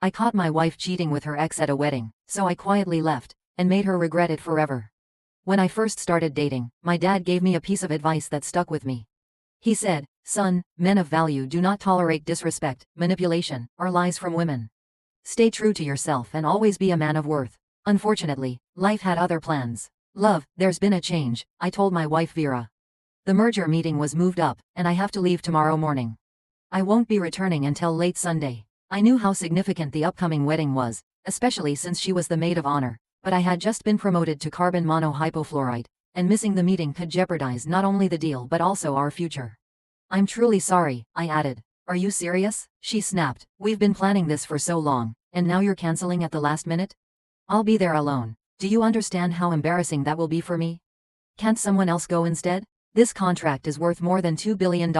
I caught my wife cheating with her ex at a wedding, so I quietly left, and made her regret it forever. When I first started dating, my dad gave me a piece of advice that stuck with me. He said, "Son, men of value do not tolerate disrespect, manipulation, or lies from women. Stay true to yourself and always be a man of worth." Unfortunately, life had other plans. "Love, there's been a change," I told my wife Vera. "The merger meeting was moved up, and I have to leave tomorrow morning. I won't be returning until late Sunday." I knew how significant the upcoming wedding was, especially since she was the maid of honor, but I had just been promoted to carbon monohypofluorite, and missing the meeting could jeopardize not only the deal but also our future. "I'm truly sorry," I added. "Are you serious?" she snapped. "We've been planning this for so long, and now you're canceling at the last minute? I'll be there alone. Do you understand how embarrassing that will be for me? Can't someone else go instead? This contract is worth more than $2 billion,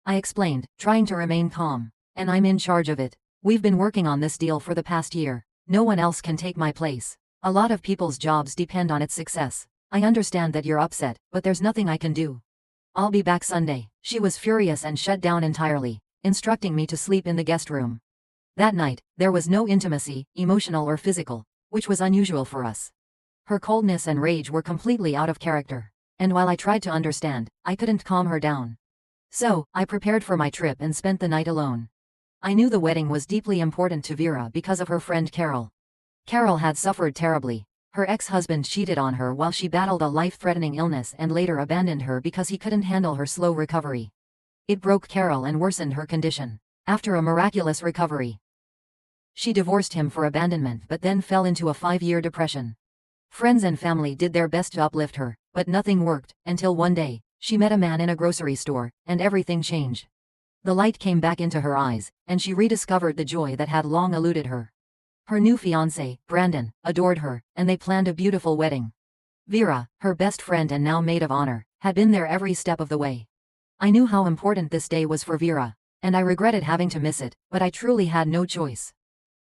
I explained, trying to remain calm. "And I'm in charge of it. We've been working on this deal for the past year. No one else can take my place. A lot of people's jobs depend on its success. I understand that you're upset, but there's nothing I can do. I'll be back Sunday." She was furious and shut down entirely, instructing me to sleep in the guest room. That night, there was no intimacy, emotional or physical, which was unusual for us. Her coldness and rage were completely out of character, and while I tried to understand, I couldn't calm her down. So, I prepared for my trip and spent the night alone. I knew the wedding was deeply important to Vera because of her friend Carol. Carol had suffered terribly. Her ex-husband cheated on her while she battled a life-threatening illness and later abandoned her because he couldn't handle her slow recovery. It broke Carol and worsened her condition. After a miraculous recovery, she divorced him for abandonment but then fell into a 5-year depression. Friends and family did their best to uplift her, but nothing worked, until one day, she met a man in a grocery store, and everything changed. The light came back into her eyes, and she rediscovered the joy that had long eluded her. Her new fiancé, Brandon, adored her, and they planned a beautiful wedding. Vera, her best friend and now maid of honor, had been there every step of the way. I knew how important this day was for Vera, and I regretted having to miss it, but I truly had no choice.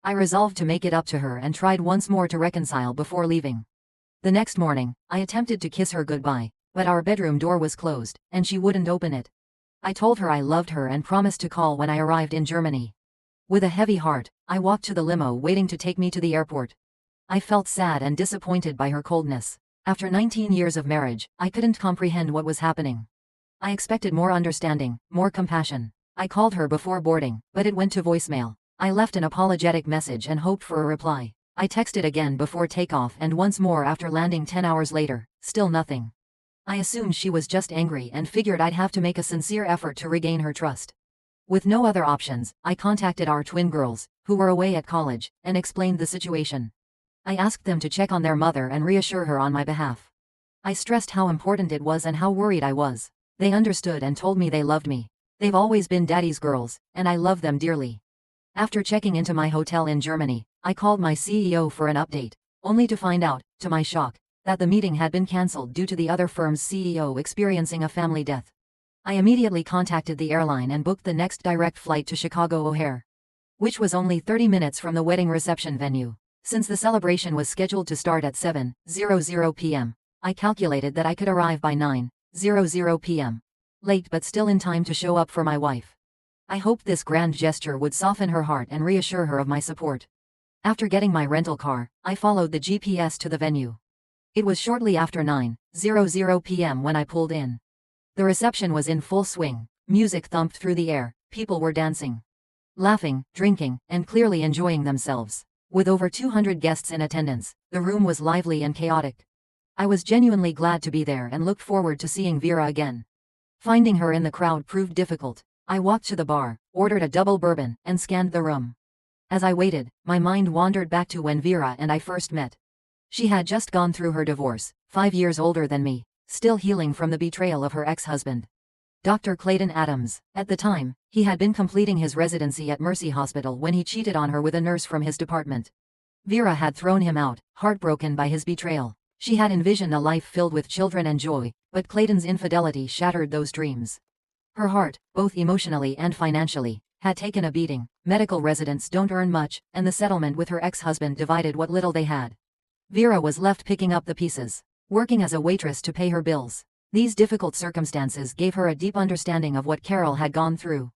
I resolved to make it up to her and tried once more to reconcile before leaving. The next morning, I attempted to kiss her goodbye, but our bedroom door was closed, and she wouldn't open it. I told her I loved her and promised to call when I arrived in Germany. With a heavy heart, I walked to the limo waiting to take me to the airport. I felt sad and disappointed by her coldness. After 19 years of marriage, I couldn't comprehend what was happening. I expected more understanding, more compassion. I called her before boarding, but it went to voicemail. I left an apologetic message and hoped for a reply. I texted again before takeoff and once more after landing 10 hours later, still nothing. I assumed she was just angry and figured I'd have to make a sincere effort to regain her trust. With no other options, I contacted our twin girls, who were away at college, and explained the situation. I asked them to check on their mother and reassure her on my behalf. I stressed how important it was and how worried I was. They understood and told me they loved me. They've always been daddy's girls, and I love them dearly. After checking into my hotel in Germany, I called my CEO for an update, only to find out, to my shock, that the meeting had been cancelled due to the other firm's CEO experiencing a family death. I immediately contacted the airline and booked the next direct flight to Chicago O'Hare, which was only 30 minutes from the wedding reception venue. Since the celebration was scheduled to start at 7:00 p.m., I calculated that I could arrive by 9:00 p.m. Late but still in time to show up for my wife. I hoped this grand gesture would soften her heart and reassure her of my support. After getting my rental car, I followed the GPS to the venue. It was shortly after 9:00 p.m. when I pulled in. The reception was in full swing. Music thumped through the air, people were dancing, laughing, drinking, and clearly enjoying themselves. With over 200 guests in attendance, the room was lively and chaotic. I was genuinely glad to be there and looked forward to seeing Vera again. Finding her in the crowd proved difficult. I walked to the bar, ordered a double bourbon, and scanned the room. As I waited, my mind wandered back to when Vera and I first met. She had just gone through her divorce, 5 years older than me, still healing from the betrayal of her ex-husband, Dr. Clayton Adams. At the time, he had been completing his residency at Mercy Hospital when he cheated on her with a nurse from his department. Vera had thrown him out, heartbroken by his betrayal. She had envisioned a life filled with children and joy, but Clayton's infidelity shattered those dreams. Her heart, both emotionally and financially, had taken a beating. Medical residents don't earn much, and the settlement with her ex-husband divided what little they had. Vera was left picking up the pieces, working as a waitress to pay her bills. These difficult circumstances gave her a deep understanding of what Carol had gone through.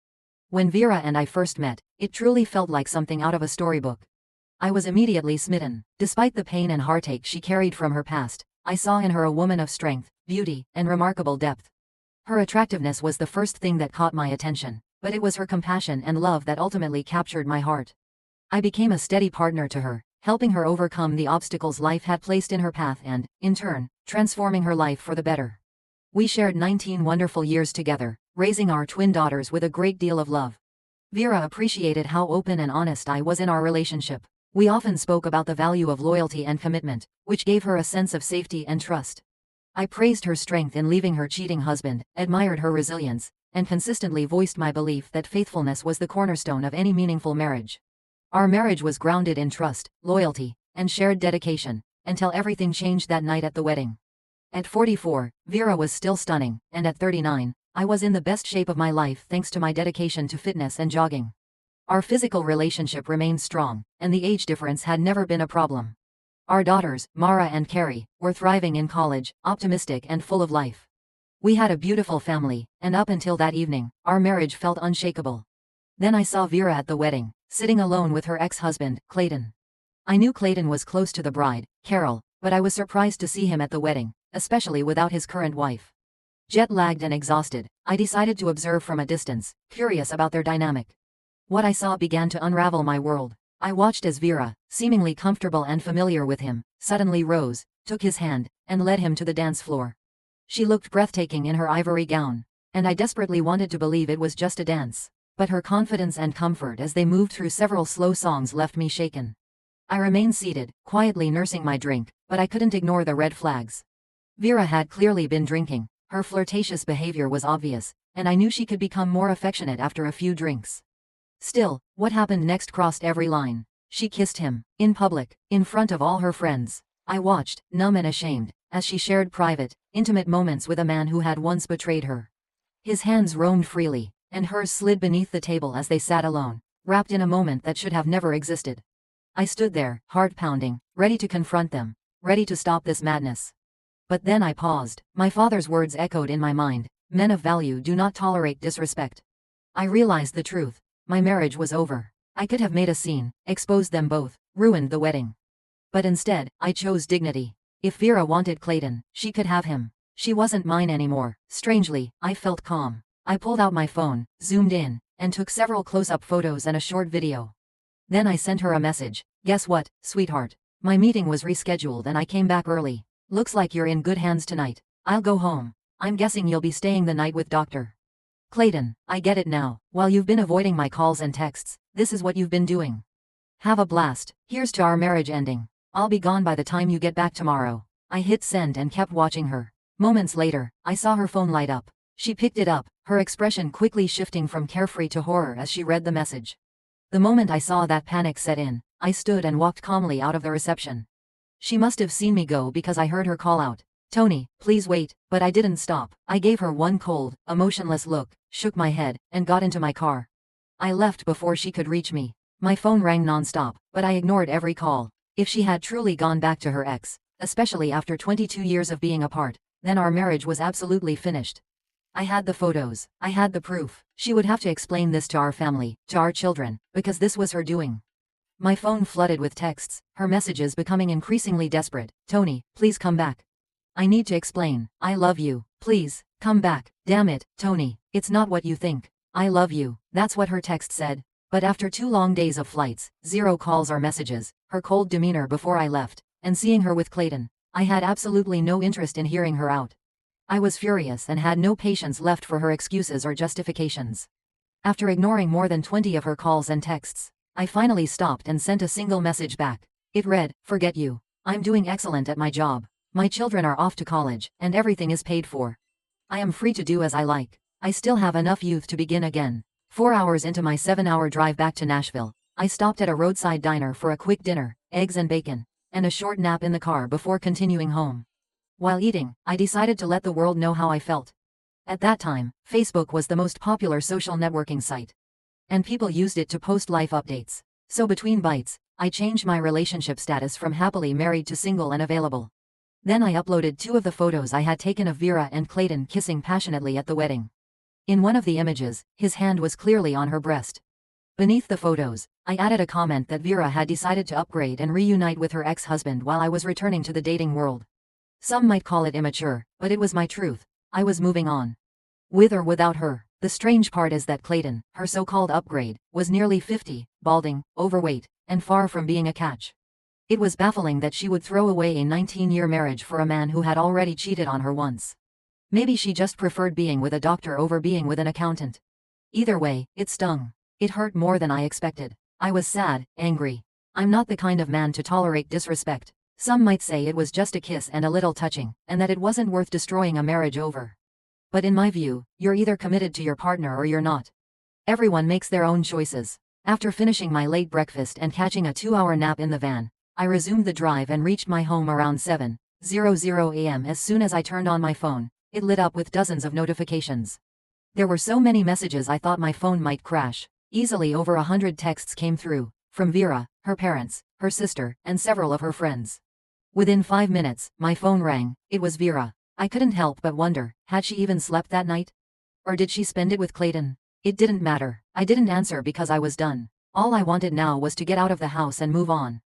When Vera and I first met, It truly felt like something out of a storybook. I was immediately smitten. Despite the pain and heartache she carried from her past, I saw in her a woman of strength, beauty, and remarkable depth. Her attractiveness was the first thing that caught my attention, but it was her compassion and love that ultimately captured my heart. I became a steady partner to her, helping her overcome the obstacles life had placed in her path and, in turn, transforming her life for the better. We shared 19 wonderful years together, raising our twin daughters with a great deal of love. Vera appreciated how open and honest I was in our relationship. We often spoke about the value of loyalty and commitment, which gave her a sense of safety and trust. I praised her strength in leaving her cheating husband, admired her resilience, and consistently voiced my belief that faithfulness was the cornerstone of any meaningful marriage. Our marriage was grounded in trust, loyalty, and shared dedication, until everything changed that night at the wedding. At 44, Vera was still stunning, and at 39, I was in the best shape of my life thanks to my dedication to fitness and jogging. Our physical relationship remained strong, and the age difference had never been a problem. Our daughters, Mara and Carrie, were thriving in college, optimistic and full of life. We had a beautiful family, and up until that evening, our marriage felt unshakable. Then I saw Vera at the wedding, sitting alone with her ex-husband, Clayton. I knew Clayton was close to the bride, Carol, but I was surprised to see him at the wedding, especially without his current wife. Jet-lagged and exhausted, I decided to observe from a distance, curious about their dynamic. What I saw began to unravel my world. I watched as Vera, seemingly comfortable and familiar with him, suddenly rose, took his hand, and led him to the dance floor. She looked breathtaking in her ivory gown, and I desperately wanted to believe it was just a dance. But her confidence and comfort as they moved through several slow songs left me shaken. I remained seated, quietly nursing my drink, but I couldn't ignore the red flags. Vera had clearly been drinking, her flirtatious behavior was obvious, and I knew she could become more affectionate after a few drinks. Still, what happened next crossed every line. She kissed him, in public, in front of all her friends. I watched, numb and ashamed, as she shared private, intimate moments with a man who had once betrayed her. His hands roamed freely, and hers slid beneath the table as they sat alone, wrapped in a moment that should have never existed. I stood there, heart pounding, ready to confront them, ready to stop this madness. But then I paused. My father's words echoed in my mind, "Men of value do not tolerate disrespect." I realized the truth. My marriage was over. I could have made a scene, exposed them both, ruined the wedding. But instead, I chose dignity. If Vera wanted Clayton, she could have him. She wasn't mine anymore. Strangely, I felt calm. I pulled out my phone, zoomed in, and took several close-up photos and a short video. Then I sent her a message. "Guess what, sweetheart? My meeting was rescheduled and I came back early. Looks like you're in good hands tonight. I'll go home. I'm guessing you'll be staying the night with Dr. Clayton. I get it now. While you've been avoiding my calls and texts, this is what you've been doing. Have a blast. Here's to our marriage ending. I'll be gone by the time you get back tomorrow." I hit send and kept watching her. Moments later, I saw her phone light up. She picked it up, her expression quickly shifting from carefree to horror as she read the message. The moment I saw that panic set in, I stood and walked calmly out of the reception. She must have seen me go because I heard her call out, "Tony, please wait," but I didn't stop. I gave her one cold, emotionless look, shook my head, and got into my car. I left before she could reach me. My phone rang nonstop, but I ignored every call. If she had truly gone back to her ex, especially after 22 years of being apart, then our marriage was absolutely finished. I had the photos, I had the proof. She would have to explain this to our family, to our children, because this was her doing. My phone flooded with texts, her messages becoming increasingly desperate. "Tony, please come back. I need to explain. I love you. Please, come back. Damn it, Tony, it's not what you think. I love you." That's what her text said. But after 2 long days of flights, 0 calls or messages, her cold demeanor before I left, and seeing her with Clayton, I had absolutely no interest in hearing her out. I was furious and had no patience left for her excuses or justifications. After ignoring more than 20 of her calls and texts, I finally stopped and sent a single message back. It read, "Forget you. I'm doing excellent at my job. My children are off to college, and everything is paid for. I am free to do as I like. I still have enough youth to begin again." 4 hours into my 7-hour drive back to Nashville, I stopped at a roadside diner for a quick dinner, eggs and bacon, and a short nap in the car before continuing home. While eating, I decided to let the world know how I felt. At that time, Facebook was the most popular social networking site, and people used it to post life updates. So between bites, I changed my relationship status from happily married to single and available. Then I uploaded 2 of the photos I had taken of Vera and Clayton kissing passionately at the wedding. In one of the images, his hand was clearly on her breast. Beneath the photos, I added a comment that Vera had decided to upgrade and reunite with her ex-husband while I was returning to the dating world. Some might call it immature, but it was my truth. I was moving on. With or without her. The strange part is that Clayton, her so-called upgrade, was nearly 50, balding, overweight, and far from being a catch. It was baffling that she would throw away a 19-year marriage for a man who had already cheated on her once. Maybe she just preferred being with a doctor over being with an accountant. Either way, it stung. It hurt more than I expected. I was sad, angry. I'm not the kind of man to tolerate disrespect. Some might say it was just a kiss and a little touching, and that it wasn't worth destroying a marriage over. But in my view, you're either committed to your partner or you're not. Everyone makes their own choices. After finishing my late breakfast and catching a 2-hour nap in the van, I resumed the drive and reached my home around 7:00 a.m. As soon as I turned on my phone, it lit up with dozens of notifications. There were so many messages I thought my phone might crash. Easily over 100 texts came through, from Vera, her parents, her sister, and several of her friends. Within 5 minutes, my phone rang. It was Vera. I couldn't help but wonder, had she even slept that night? Or did she spend it with Clayton? It didn't matter. I didn't answer because I was done. All I wanted now was to get out of the house and move on.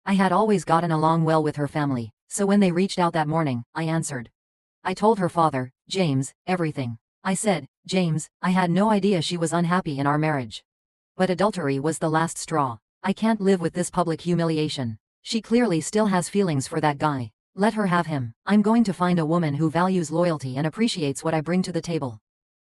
I had always gotten along well with her family, so when they reached out that morning, I answered. I told her father, James, everything. I said, James, I had no idea she was unhappy in our marriage. But adultery was the last straw. I can't live with this public humiliation. She clearly still has feelings for that guy. Let her have him. I'm going to find a woman who values loyalty and appreciates what I bring to the table.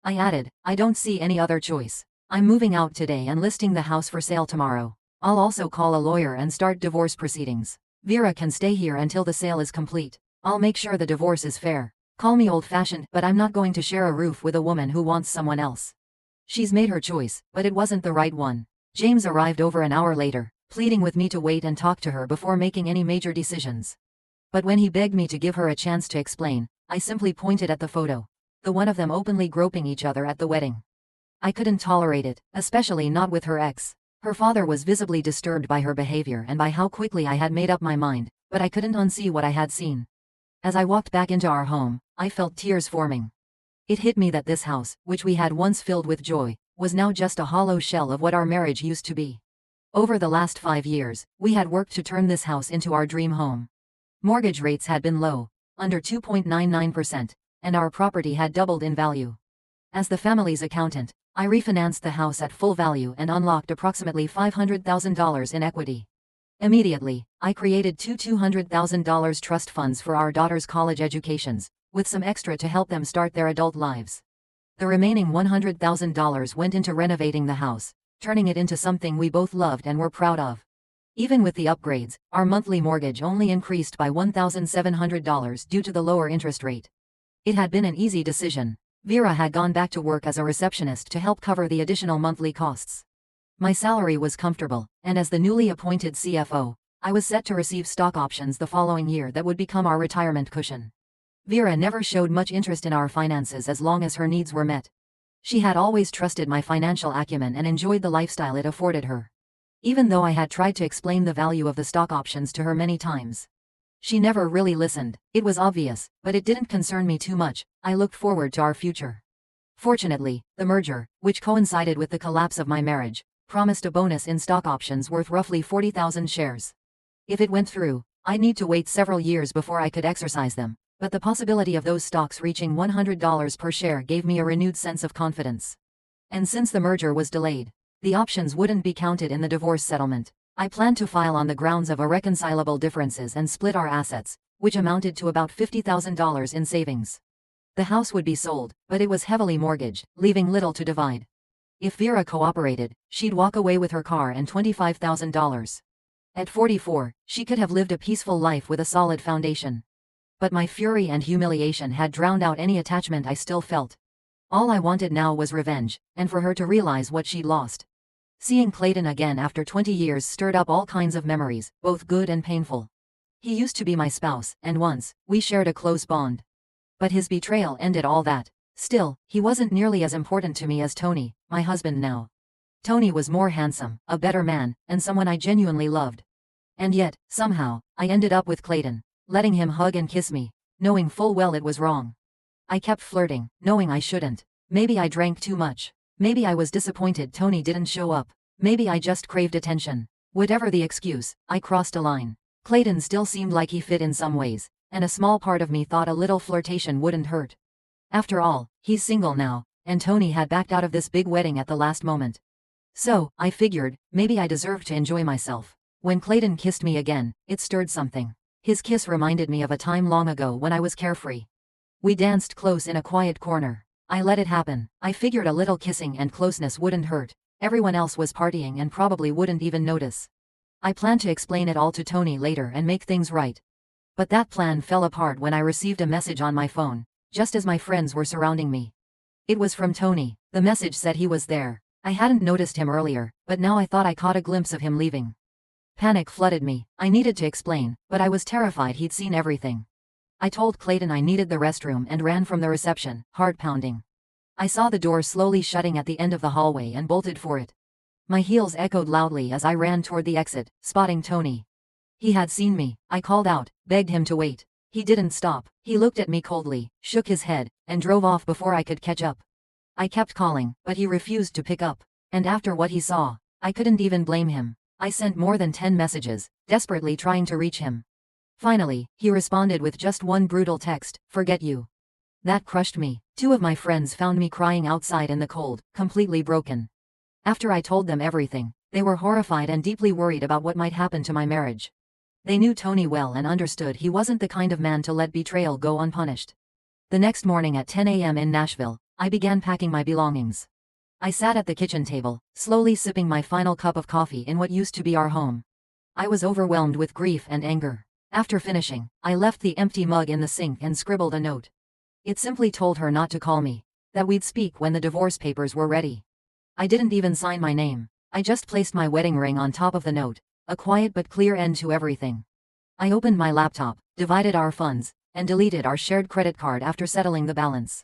I added, I don't see any other choice. I'm moving out today and listing the house for sale tomorrow. I'll also call a lawyer and start divorce proceedings. Vera can stay here until the sale is complete. I'll make sure the divorce is fair. Call me old-fashioned, but I'm not going to share a roof with a woman who wants someone else. She's made her choice, but it wasn't the right one. James arrived over an hour later, pleading with me to wait and talk to her before making any major decisions. But when he begged me to give her a chance to explain, I simply pointed at the photo. The one of them openly groping each other at the wedding. I couldn't tolerate it, especially not with her ex. Her father was visibly disturbed by her behavior and by how quickly I had made up my mind, but I couldn't unsee what I had seen. As I walked back into our home, I felt tears forming. It hit me that this house, which we had once filled with joy, was now just a hollow shell of what our marriage used to be. Over the last 5 years, we had worked to turn this house into our dream home. Mortgage rates had been low, under 2.99%, and our property had doubled in value. As the family's accountant, I refinanced the house at full value and unlocked approximately $500,000 in equity. Immediately, I created two $200,000 trust funds for our daughters' college educations, with some extra to help them start their adult lives. The remaining $100,000 went into renovating the house, turning it into something we both loved and were proud of. Even with the upgrades, our monthly mortgage only increased by $1,700 due to the lower interest rate. It had been an easy decision. Vera had gone back to work as a receptionist to help cover the additional monthly costs. My salary was comfortable, and as the newly appointed CFO, I was set to receive stock options the following year that would become our retirement cushion. Vera never showed much interest in our finances as long as her needs were met. She had always trusted my financial acumen and enjoyed the lifestyle it afforded her. Even though I had tried to explain the value of the stock options to her many times. She never really listened. It was obvious, but it didn't concern me too much. I looked forward to our future. Fortunately, the merger, which coincided with the collapse of my marriage, promised a bonus in stock options worth roughly 40,000 shares. If it went through, I'd need to wait several years before I could exercise them, but the possibility of those stocks reaching $100 per share gave me a renewed sense of confidence. And since the merger was delayed, the options wouldn't be counted in the divorce settlement. I planned to file on the grounds of irreconcilable differences and split our assets, which amounted to about $50,000 in savings. The house would be sold, but it was heavily mortgaged, leaving little to divide. If Vera cooperated, she'd walk away with her car and $25,000. At 44, she could have lived a peaceful life with a solid foundation. But my fury and humiliation had drowned out any attachment I still felt. All I wanted now was revenge, and for her to realize what she'd lost. Seeing Clayton again after 20 years stirred up all kinds of memories, both good and painful. He used to be my spouse, and once, we shared a close bond. But his betrayal ended all that. Still, he wasn't nearly as important to me as Tony, my husband now. Tony was more handsome, a better man, and someone I genuinely loved. And yet, somehow, I ended up with Clayton, letting him hug and kiss me, knowing full well it was wrong. I kept flirting, knowing I shouldn't. Maybe I drank too much. Maybe I was disappointed Tony didn't show up. Maybe I just craved attention. Whatever the excuse, I crossed a line. Clayton still seemed like he fit in some ways, and a small part of me thought a little flirtation wouldn't hurt. After all, he's single now, and Tony had backed out of this big wedding at the last moment. So, I figured, maybe I deserved to enjoy myself. When Clayton kissed me again, it stirred something. His kiss reminded me of a time long ago when I was carefree. We danced close in a quiet corner. I let it happen. I figured a little kissing and closeness wouldn't hurt. Everyone else was partying and probably wouldn't even notice. I planned to explain it all to Tony later and make things right. But that plan fell apart when I received a message on my phone, just as my friends were surrounding me. It was from Tony. The message said he was there. I hadn't noticed him earlier, but now I thought I caught a glimpse of him leaving. Panic flooded me. I needed to explain, but I was terrified he'd seen everything. I told Clayton I needed the restroom and ran from the reception, heart pounding. I saw the door slowly shutting at the end of the hallway and bolted for it. My heels echoed loudly as I ran toward the exit, spotting Tony. He had seen me. I called out, begged him to wait. He didn't stop. He looked at me coldly, shook his head, and drove off before I could catch up. I kept calling, but he refused to pick up. And after what he saw, I couldn't even blame him. I sent more than 10 messages, desperately trying to reach him. Finally, he responded with just one brutal text, "Forget you." That crushed me. 2 of my friends found me crying outside in the cold, completely broken. After I told them everything, they were horrified and deeply worried about what might happen to my marriage. They knew Tony well and understood he wasn't the kind of man to let betrayal go unpunished. The next morning at 10 a.m. in Nashville, I began packing my belongings. I sat at the kitchen table, slowly sipping my final cup of coffee in what used to be our home. I was overwhelmed with grief and anger. After finishing, I left the empty mug in the sink and scribbled a note. It simply told her not to call me, that we'd speak when the divorce papers were ready. I didn't even sign my name. I just placed my wedding ring on top of the note, a quiet but clear end to everything. I opened my laptop, divided our funds, and deleted our shared credit card after settling the balance.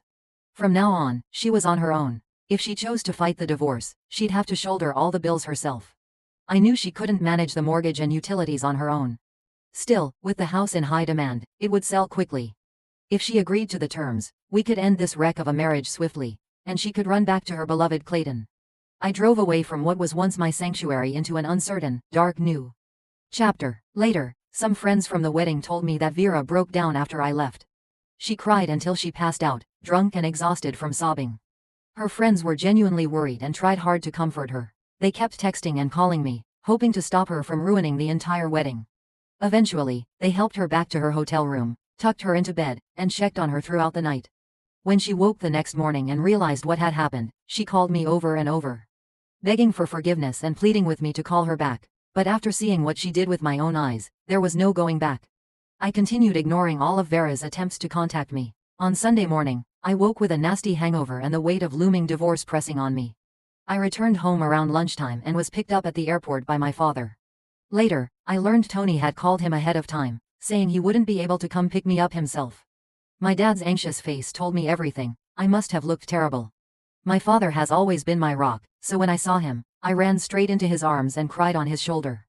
From now on, she was on her own. If she chose to fight the divorce, she'd have to shoulder all the bills herself. I knew she couldn't manage the mortgage and utilities on her own. Still, with the house in high demand, it would sell quickly. If she agreed to the terms, we could end this wreck of a marriage swiftly, and she could run back to her beloved Clayton. I drove away from what was once my sanctuary into an uncertain, dark new chapter. Later, some friends from the wedding told me that Vera broke down after I left. She cried until she passed out, drunk and exhausted from sobbing. Her friends were genuinely worried and tried hard to comfort her. They kept texting and calling me, hoping to stop her from ruining the entire wedding. Eventually, they helped her back to her hotel room, tucked her into bed, and checked on her throughout the night. When she woke the next morning and realized what had happened, she called me over and over, begging for forgiveness and pleading with me to call her back. But after seeing what she did with my own eyes, there was no going back. I continued ignoring all of Vera's attempts to contact me. On Sunday morning, I woke with a nasty hangover and the weight of looming divorce pressing on me. I returned home around lunchtime and was picked up at the airport by my father. Later, I learned Tony had called him ahead of time, saying he wouldn't be able to come pick me up himself. My dad's anxious face told me everything. I must have looked terrible. My father has always been my rock, so when I saw him, I ran straight into his arms and cried on his shoulder.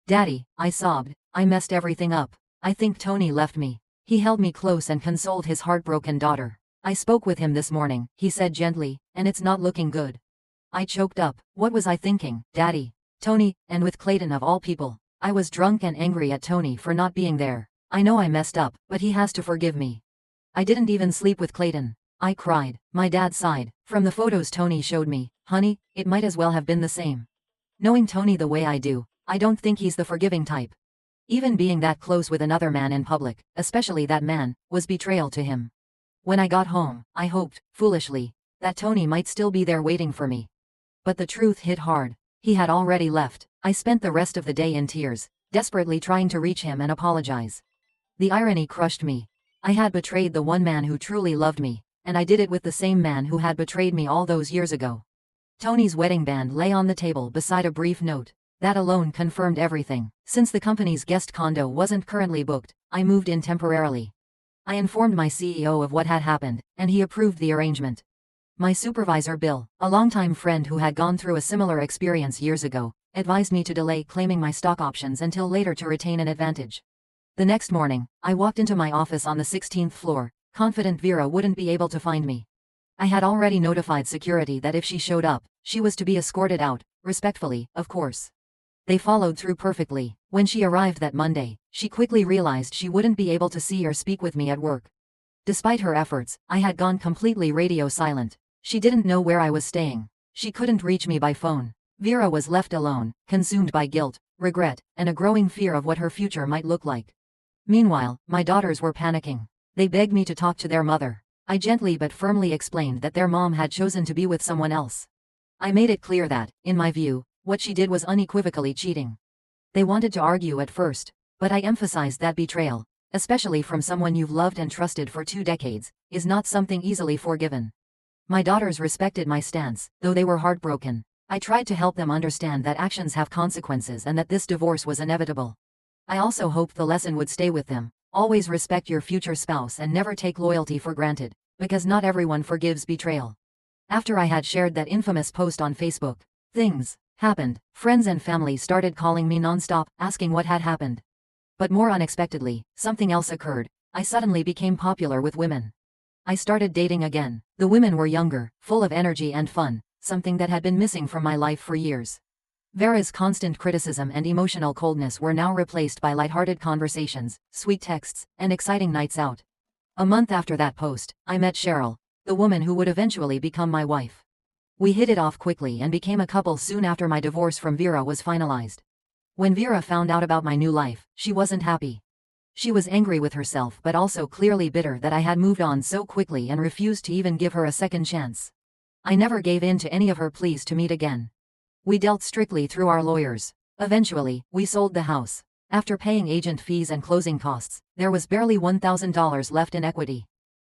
"Daddy," I sobbed, "I messed everything up. I think Tony left me." He held me close and consoled his heartbroken daughter. "I spoke with him this morning," he said gently, "and it's not looking good." I choked up. What was I thinking, Daddy? Tony, and with Clayton of all people. I was drunk and angry at Tony for not being there. I know I messed up, but he has to forgive me. I didn't even sleep with Clayton. I cried. My dad sighed. From the photos Tony showed me, "Honey, it might as well have been the same." Knowing Tony the way I do, I don't think he's the forgiving type. Even being that close with another man in public, especially that man, was betrayal to him. When I got home, I hoped, foolishly, that Tony might still be there waiting for me. But the truth hit hard. He had already left. I spent the rest of the day in tears, desperately trying to reach him and apologize. The irony crushed me. I had betrayed the one man who truly loved me, and I did it with the same man who had betrayed me all those years ago. Tony's wedding band lay on the table beside a brief note. That alone confirmed everything. Since the company's guest condo wasn't currently booked, I moved in temporarily. I informed my CEO of what had happened, and he approved the arrangement. My supervisor Bill, a longtime friend who had gone through a similar experience years ago, advised me to delay claiming my stock options until later to retain an advantage. The next morning, I walked into my office on the 16th floor, confident Vera wouldn't be able to find me. I had already notified security that if she showed up, she was to be escorted out, respectfully, of course. They followed through perfectly. When she arrived that Monday, she quickly realized she wouldn't be able to see or speak with me at work. Despite her efforts, I had gone completely radio silent. She didn't know where I was staying. She couldn't reach me by phone. Vera was left alone, consumed by guilt, regret, and a growing fear of what her future might look like. Meanwhile, my daughters were panicking. They begged me to talk to their mother. I gently but firmly explained that their mom had chosen to be with someone else. I made it clear that, in my view, what she did was unequivocally cheating. They wanted to argue at first, but I emphasized that betrayal, especially from someone you've loved and trusted for 2 decades, is not something easily forgiven. My daughters respected my stance, though they were heartbroken. I tried to help them understand that actions have consequences and that this divorce was inevitable. I also hoped the lesson would stay with them. Always respect your future spouse and never take loyalty for granted, because not everyone forgives betrayal. After I had shared that infamous post on Facebook, things happened. Friends and family started calling me nonstop, asking what had happened. But more unexpectedly, something else occurred. I suddenly became popular with women. I started dating again. The women were younger, full of energy and fun, something that had been missing from my life for years. Vera's constant criticism and emotional coldness were now replaced by lighthearted conversations, sweet texts, and exciting nights out. A month after that post, I met Cheryl, the woman who would eventually become my wife. We hit it off quickly and became a couple soon after my divorce from Vera was finalized. When Vera found out about my new life, she wasn't happy. She was angry with herself but also clearly bitter that I had moved on so quickly and refused to even give her a second chance. I never gave in to any of her pleas to meet again. We dealt strictly through our lawyers. Eventually, we sold the house. After paying agent fees and closing costs, there was barely $1,000 left in equity.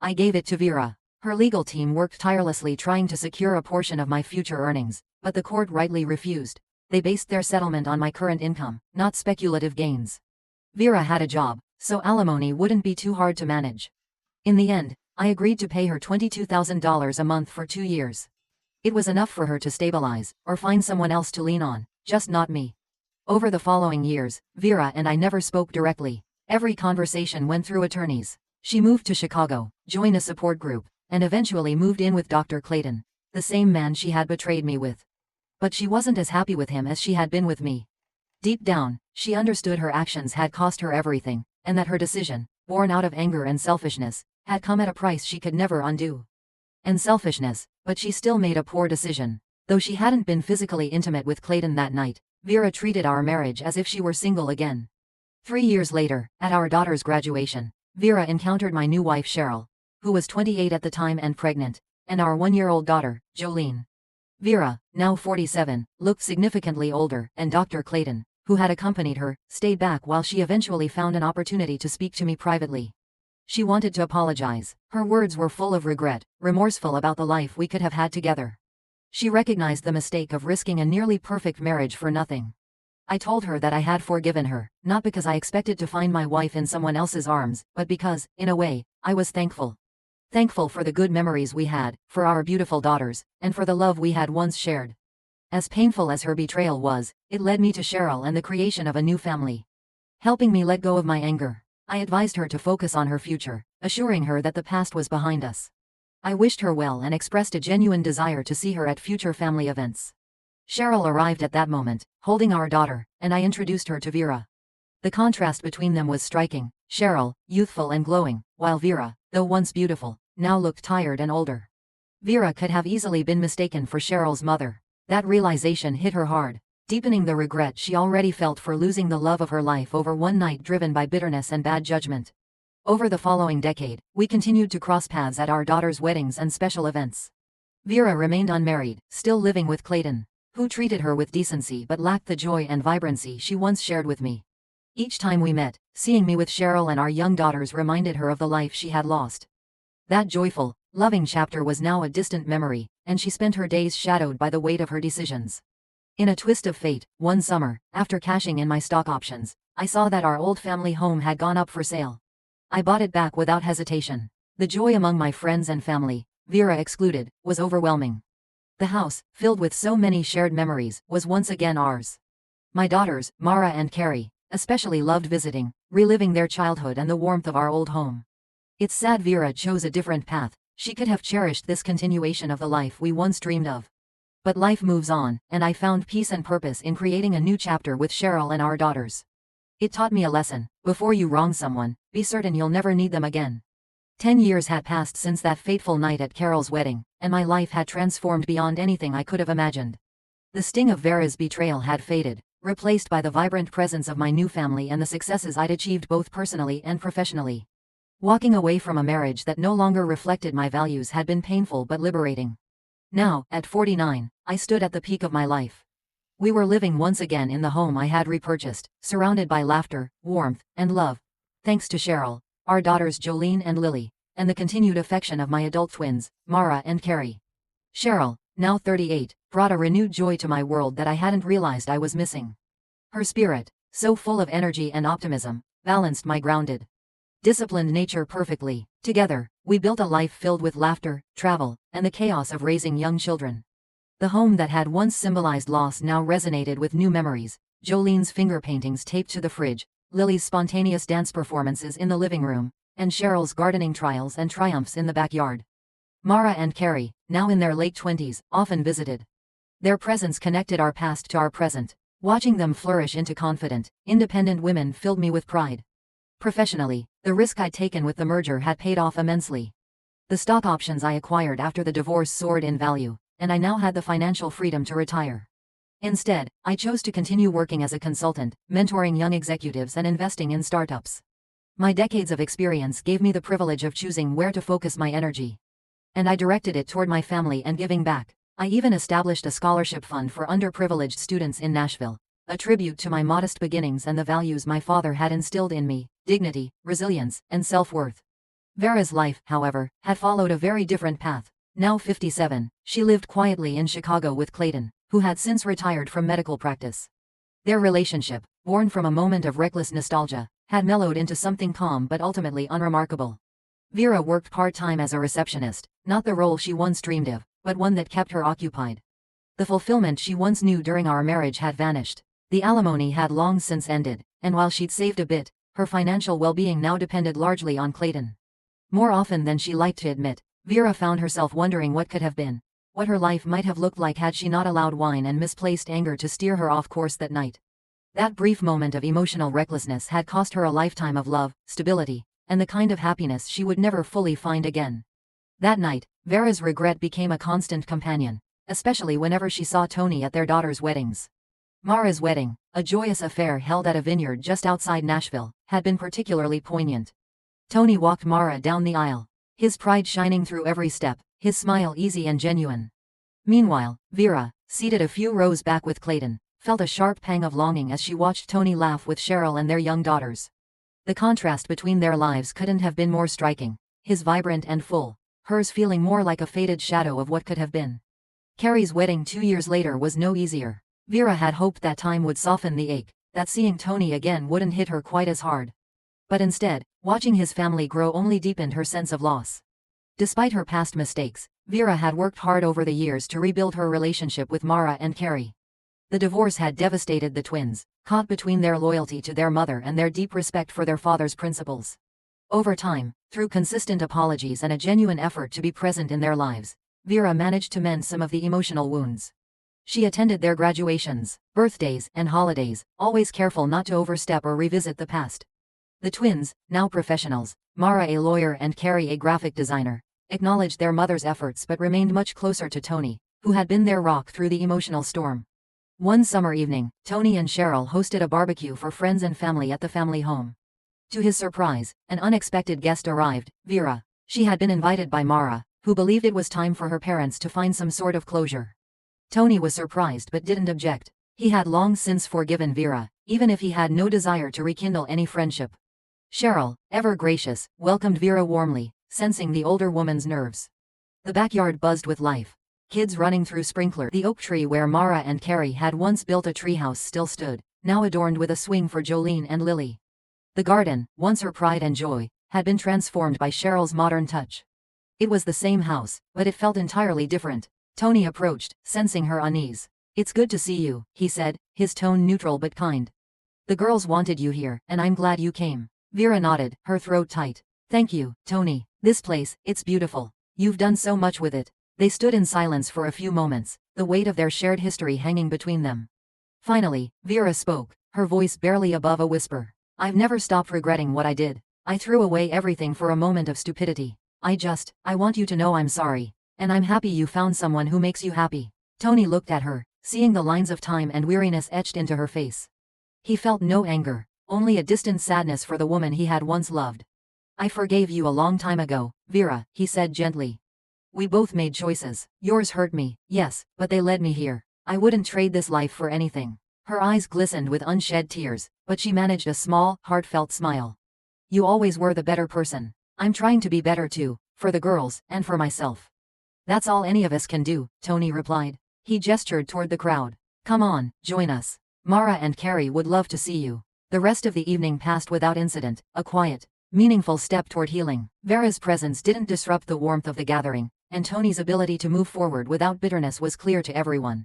I gave it to Vera. Her legal team worked tirelessly trying to secure a portion of my future earnings, but the court rightly refused. They based their settlement on my current income, not speculative gains. Vera had a job, so alimony wouldn't be too hard to manage. In the end, I agreed to pay her $22,000 a month for 2 years. It was enough for her to stabilize, or find someone else to lean on, just not me. Over the following years, Vera and I never spoke directly. Every conversation went through attorneys. She moved to Chicago, joined a support group, and eventually moved in with Dr. Clayton, the same man she had betrayed me with. But she wasn't as happy with him as she had been with me. Deep down, she understood her actions had cost her everything, and that her decision, born out of anger and selfishness, had come at a price she could never undo. And selfishness, but she still made a poor decision. Though she hadn't been physically intimate with Clayton that night, Vera treated our marriage as if she were single again. 3 years later, at our daughter's graduation, Vera encountered my new wife Cheryl, who was 28 at the time and pregnant, and our 1-year-old daughter, Jolene. Vera, now 47, looked significantly older, and Dr. Clayton, who had accompanied her, stayed back while she eventually found an opportunity to speak to me privately. She wanted to apologize. Her words were full of regret, remorseful about the life we could have had together. She recognized the mistake of risking a nearly perfect marriage for nothing. I told her that I had forgiven her, not because I expected to find my wife in someone else's arms, but because, in a way, I was thankful. Thankful for the good memories we had, for our beautiful daughters, and for the love we had once shared. As painful as her betrayal was, it led me to Cheryl and the creation of a new family. Helping me let go of my anger, I advised her to focus on her future, assuring her that the past was behind us. I wished her well and expressed a genuine desire to see her at future family events. Cheryl arrived at that moment, holding our daughter, and I introduced her to Vera. The contrast between them was striking. Cheryl, youthful and glowing, while Vera, though once beautiful, now looked tired and older. Vera could have easily been mistaken for Cheryl's mother. That realization hit her hard, deepening the regret she already felt for losing the love of her life over one night driven by bitterness and bad judgment. Over the following decade, we continued to cross paths at our daughter's weddings and special events. Vera remained unmarried, still living with Clayton, who treated her with decency but lacked the joy and vibrancy she once shared with me. Each time we met, seeing me with Cheryl and our young daughters reminded her of the life she had lost. That joyful, loving chapter was now a distant memory, and she spent her days shadowed by the weight of her decisions. In a twist of fate, one summer, after cashing in my stock options, I saw that our old family home had gone up for sale. I bought it back without hesitation. The joy among my friends and family, Vera excluded, was overwhelming. The house, filled with so many shared memories, was once again ours. My daughters, Mara and Carrie, especially loved visiting, reliving their childhood and the warmth of our old home. It's sad Vera chose a different path. She could have cherished this continuation of the life we once dreamed of. But life moves on, and I found peace and purpose in creating a new chapter with Cheryl and our daughters. It taught me a lesson: before you wrong someone, be certain you'll never need them again. 10 years had passed since that fateful night at Carol's wedding, and my life had transformed beyond anything I could have imagined. The sting of Vera's betrayal had faded, replaced by the vibrant presence of my new family and the successes I'd achieved both personally and professionally. Walking away from a marriage that no longer reflected my values had been painful but liberating. Now, at 49, I stood at the peak of my life. We were living once again in the home I had repurchased, surrounded by laughter, warmth, and love. Thanks to Cheryl, our daughters Jolene and Lily, and the continued affection of my adult twins, Mara and Carrie. Cheryl, now 38, brought a renewed joy to my world that I hadn't realized I was missing. Her spirit, so full of energy and optimism, balanced my grounded, disciplined nature perfectly. Together, we built a life filled with laughter, travel, and the chaos of raising young children. The home that had once symbolized loss now resonated with new memories: Jolene's finger paintings taped to the fridge, Lily's spontaneous dance performances in the living room, and Cheryl's gardening trials and triumphs in the backyard. Mara and Carrie, now in their late 20s, often visited. Their presence connected our past to our present. Watching them flourish into confident, independent women filled me with pride. Professionally, the risk I'd taken with the merger had paid off immensely. The stock options I acquired after the divorce soared in value, and I now had the financial freedom to retire. Instead, I chose to continue working as a consultant, mentoring young executives and investing in startups. My decades of experience gave me the privilege of choosing where to focus my energy. And I directed it toward my family and giving back. I even established a scholarship fund for underprivileged students in Nashville, a tribute to my modest beginnings and the values my father had instilled in me: dignity, resilience, and self-worth. Vera's life, however, had followed a very different path. Now 57, she lived quietly in Chicago with Clayton, who had since retired from medical practice. Their relationship, born from a moment of reckless nostalgia, had mellowed into something calm but ultimately unremarkable. Vera worked part-time as a receptionist, not the role she once dreamed of, but one that kept her occupied. The fulfillment she once knew during our marriage had vanished. The alimony had long since ended, and while she'd saved a bit, her financial well-being now depended largely on Clayton. More often than she liked to admit, Vera found herself wondering what could have been, what her life might have looked like had she not allowed wine and misplaced anger to steer her off course that night. That brief moment of emotional recklessness had cost her a lifetime of love, stability, and the kind of happiness she would never fully find again. That night, Vera's regret became a constant companion, especially whenever she saw Tony at their daughters' weddings. Mara's wedding, a joyous affair held at a vineyard just outside Nashville, had been particularly poignant. Tony walked Mara down the aisle, his pride shining through every step, his smile easy and genuine. Meanwhile, Vera, seated a few rows back with Clayton, felt a sharp pang of longing as she watched Tony laugh with Cheryl and their young daughters. The contrast between their lives couldn't have been more striking: his vibrant and full, hers feeling more like a faded shadow of what could have been. Carrie's wedding 2 years later was no easier. Vera had hoped that time would soften the ache, that seeing Tony again wouldn't hit her quite as hard. But instead, watching his family grow only deepened her sense of loss. Despite her past mistakes, Vera had worked hard over the years to rebuild her relationship with Mara and Carrie. The divorce had devastated the twins, caught between their loyalty to their mother and their deep respect for their father's principles. Over time, through consistent apologies and a genuine effort to be present in their lives, Vera managed to mend some of the emotional wounds. She attended their graduations, birthdays, and holidays, always careful not to overstep or revisit the past. The twins, now professionals, Mara a lawyer and Carrie a graphic designer, acknowledged their mother's efforts but remained much closer to Tony, who had been their rock through the emotional storm. One summer evening, Tony and Cheryl hosted a barbecue for friends and family at the family home. To his surprise, an unexpected guest arrived: Vera. She had been invited by Mara, who believed it was time for her parents to find some sort of closure. Tony was surprised but didn't object. He had long since forgiven Vera, even if he had no desire to rekindle any friendship. Cheryl, ever gracious, welcomed Vera warmly, sensing the older woman's nerves. The backyard buzzed with life. Kids running through sprinkler. The oak tree where Mara and Carrie had once built a treehouse still stood, now adorned with a swing for Jolene and Lily. The garden, once her pride and joy, had been transformed by Cheryl's modern touch. It was the same house, but it felt entirely different. Tony approached, sensing her unease. "It's good to see you," he said, his tone neutral but kind. "The girls wanted you here, and I'm glad you came." Vera nodded, her throat tight. "Thank you, Tony. This place, it's beautiful. You've done so much with it." They stood in silence for a few moments, the weight of their shared history hanging between them. Finally, Vera spoke, her voice barely above a whisper. I've never stopped regretting what I did. I threw away everything for a moment of stupidity. I want you to know I'm sorry. And I'm happy you found someone who makes you happy. Tony looked at her, seeing the lines of time and weariness etched into her face. He felt no anger, only a distant sadness for the woman he had once loved. I forgave you a long time ago, Vera, he said gently. We both made choices. Yours hurt me, yes, but they led me here. I wouldn't trade this life for anything. Her eyes glistened with unshed tears, but she managed a small, heartfelt smile. You always were the better person. I'm trying to be better too, for the girls, and for myself. That's all any of us can do, Tony replied. He gestured toward the crowd. Come on, join us. Mara and Carrie would love to see you. The rest of the evening passed without incident, a quiet, meaningful step toward healing. Vera's presence didn't disrupt the warmth of the gathering, and Tony's ability to move forward without bitterness was clear to everyone.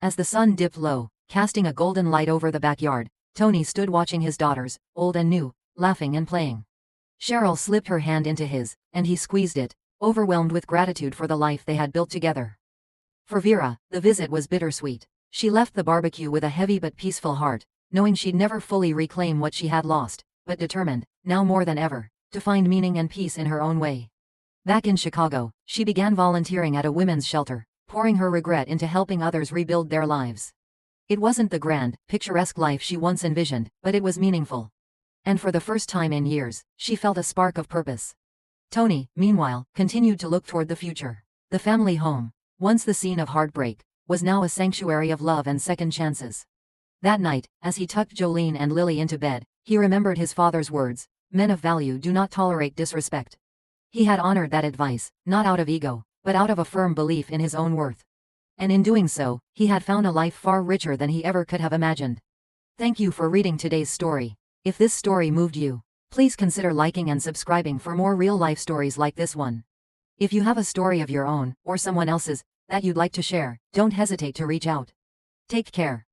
As the sun dipped low, casting a golden light over the backyard, Tony stood watching his daughters, old and new, laughing and playing. Cheryl slipped her hand into his, and he squeezed it, overwhelmed with gratitude for the life they had built together. For Vera, the visit was bittersweet. She left the barbecue with a heavy but peaceful heart, knowing she'd never fully reclaim what she had lost, but determined, now more than ever, to find meaning and peace in her own way. Back in Chicago, she began volunteering at a women's shelter, pouring her regret into helping others rebuild their lives. It wasn't the grand, picturesque life she once envisioned, but it was meaningful. And for the first time in years, she felt a spark of purpose. Tony, meanwhile, continued to look toward the future. The family home, once the scene of heartbreak, was now a sanctuary of love and second chances. That night, as he tucked Jolene and Lily into bed, he remembered his father's words, men of value do not tolerate disrespect. He had honored that advice, not out of ego, but out of a firm belief in his own worth. And in doing so, he had found a life far richer than he ever could have imagined. Thank you for reading today's story. If this story moved you, please consider liking and subscribing for more real-life stories like this one. If you have a story of your own, or someone else's, that you'd like to share, don't hesitate to reach out. Take care.